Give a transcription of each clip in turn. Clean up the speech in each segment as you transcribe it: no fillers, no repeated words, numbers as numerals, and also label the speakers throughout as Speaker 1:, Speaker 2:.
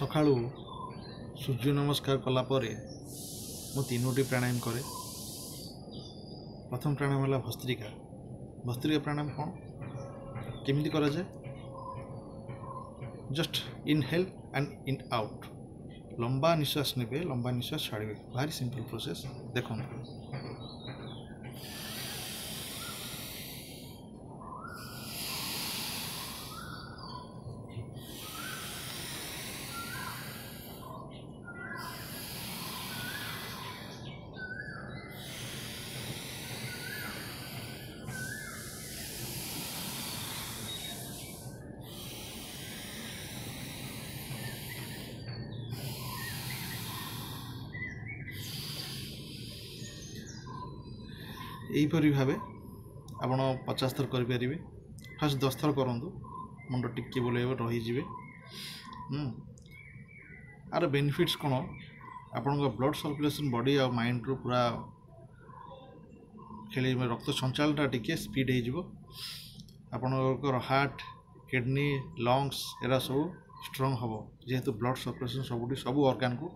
Speaker 1: सकाळू सूर्य नमस्कार कला परे मु तीनोटी प्राणायाम करे। प्रथम प्राणायाम है भस्त्रिका। भस्त्रिका प्राणायाम कौन केमिति करा जाए? Just inhale and in out. लंबा निश्वास नेबे, लंबा निश्वास छाड़े। भारी सिंपल प्रोसेस देखो। यहीपरी भाव आपण 50 थर करें। फास्ट 10 थर करूँ, मुंड टिके बुलेब रहीजे। आर बेनिफिट्स कौन? आपण ब्लड सर्कुलेशन बॉडी और माइंड रू पूरा खेल रक्त संचालन टिके स्पीड हो। आपणकर हार्ट, किडनी, लंग्स एरा सब स्ट्रंग हम जेहेतु ब्लड सर्कुलेशन सब ऑर्गन को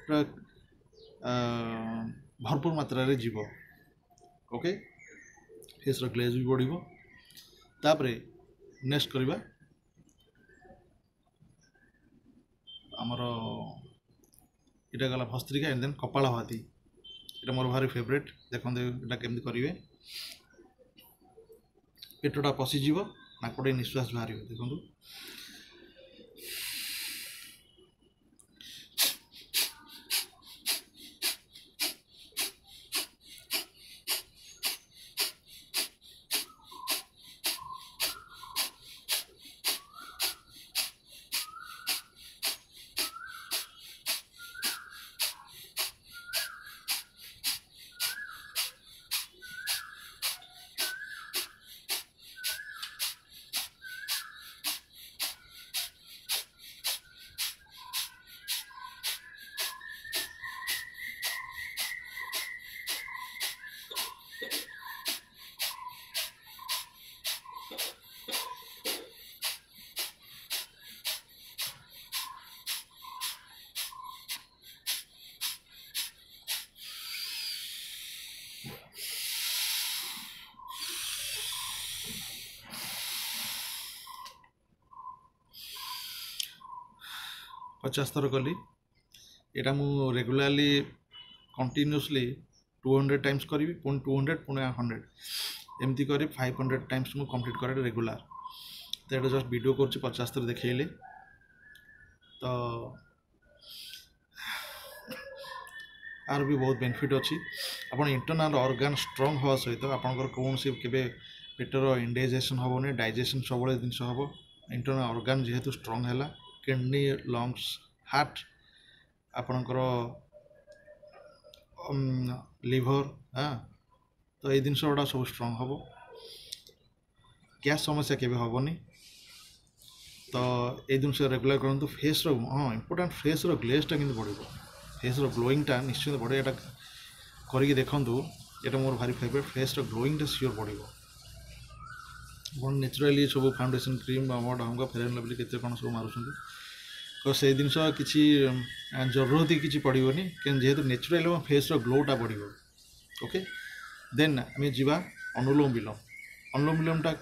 Speaker 1: पूरा भरपूर मात्रा रे जीव। ओके, फेस ग्लेज भी बढ़। तापरे नेक्स्ट करवा आमर इटा गला भस्त्रिका एंड देन कपालभाति। ये मोर भारी फेवरेट। देखते यहाँ केमती करेंगे। पेटटा पशिज नाकटे निश्वास बाहर। देखो पचास थर कली। यहाँ मु रेगुलाली कंटिन्यूसली 200 टाइम्स करी, पुणी 200 पुणी 100 एमती करी 500 टाइम्स मु कंप्लीट करे रेगुलार। तो ये जस्ट वीडियो कर 50 थर देखली। तो आर भी बहुत बेनिफिट अच्छी। आप इंटरनल ऑर्गन स्ट्रंग हवा सहित आपंकर कौन से केबे पेटर इंडाइजेशन हेनी, डाइजेशन सब जिन हम। इंटरनल ऑर्गन जेहेतु स्ट्रंग है, किडनी, लंग्स, हार्ट, आपणकर लिवर, हाँ, तो ये जिन गुड़ा सब स्ट्रंग हम। गैस समस्या केबे हेनी। तो ये जिन रेगुलर करूँ। फेस हाँ इम्पोर्टाट फेस ग्लेजटा कि बढ़, फेस ग्लोइंगटा निश्चित बढ़े। यहाँ करके देखूँ। ये मोर भारी फेवरेट। फेस ग्लोइंगटा सियोर बढ़। नेचुराली सब फाउंडेशन क्रीम हम फेयर एंड लवली केते कौन सब मारुछन। तो से जिन किसी जरूरत ही किसी पड़ोनी जेहेतु नेचुराली फेस ग्लोटा बढ़। ओके, देन आम जा अनुलोम विलोम। अनुलोम विलोमटा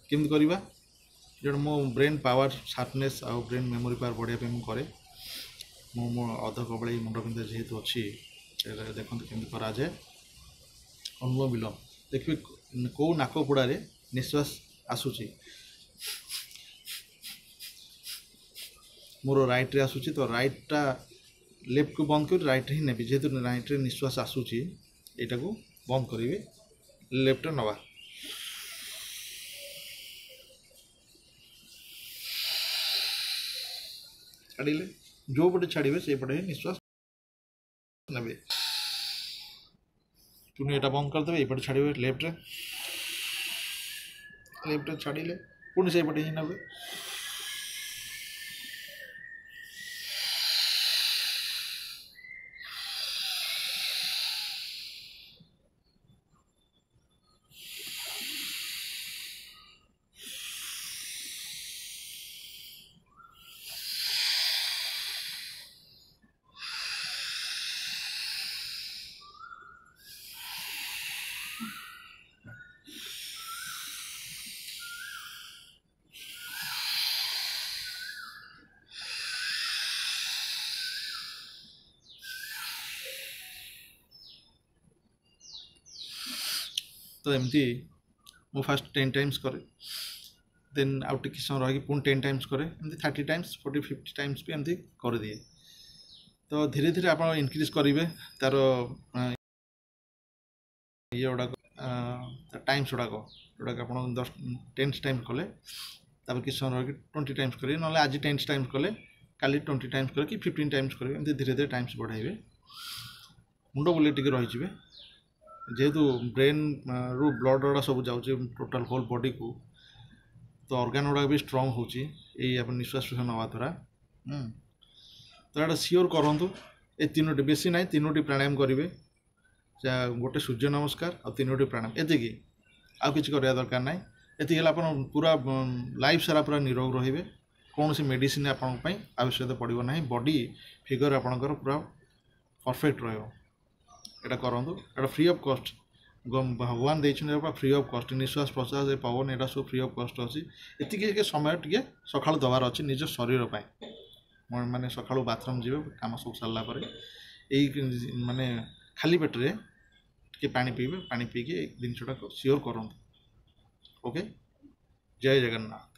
Speaker 1: केमती करवा? जो मो ब्रेन पावर शार्पनेस आ ब्रेन मेमोरी पावर बढ़ाई मुझे मो अध कबड़े मुंडबिंधा जेहेतु अच्छी। देखते केमती करा जाए अनुलोम विलोम। देखिए कौ नाकपुड़े निश्वास आसूची मोर राइट रे आसूची। तो राइटटा लेफ्ट को बंद कर राइट ही नेबी। जेहेतु राइट रे निश्वास आसूची यहाँ को बंद करेंगे, लेफ्ट रे नवा। छाड़िले जो पटे छाड़े से पटे ही निश्वास नेबे। पुणी यहाँ बंद करदे, ये छाड़े लेफ्ट रे। लेफ्ट रे छाड़िले पुणी से पटे ही नेबे। तो एमती मु फास्ट 10 टाइम्स करे देन आउ टिके समय रही पुणी 10 टाइम्स करे एमती 30 टाइम्स 40 50 टाइम्स भी एमती कर दिए तो धीरे धीरे आप इनक्रीज करेंगे तार ये गुड़ाक टाइम्स गुड़ाक जोटाक आप 10 टाइम्स कले किसी समय रही 20 टाइम्स करेंगे ना आज 10 टाइम्स कले काली 20 टाइम्स करे कि 15 टाइम्स करेंगे एमती धीरे धीरे टाइम्स बढ़ाइबे मुंड बुले टिके रही जेहेतु ब्रेन रु ब्लड गुड़ा सब जाऊँचे टोटाल होल बॉडी को तो ऑर्गन गुड़ा भी स्ट्रांग होची आप निश्वास प्रश्वास नवा द्वारा तो यहाँ सियोर करूँ ये 3टी बेसी ना 3टी प्राणायाम करेंगे गोटे सूर्य नमस्कार और 3टी प्राणायाम एति आउ कि दरकार ना ये आप पूरा लाइफ सारा पूरा निरोग रे कौन सी मेडिसिन आपंपाई आवश्यकता पड़ो ना बॉडी फिगर आपणकर पूरा परफेक्ट रहा करूँ एटा फ्री ऑफ कॉस्ट भगवान देखते फ्री ऑफ कॉस्ट निश्वास प्रश्वास पवन यहाँ सब फ्री ऑफ कॉस्ट अच्छी ये समय टे सका दबार अच्छे निज शरीर माने सका बाथरूम जी कम सब सारापर यही माने खाली पेटे टे पानी पीबे पानी पीके जिनटा सियोर करूँ ओके जय जगन्नाथ।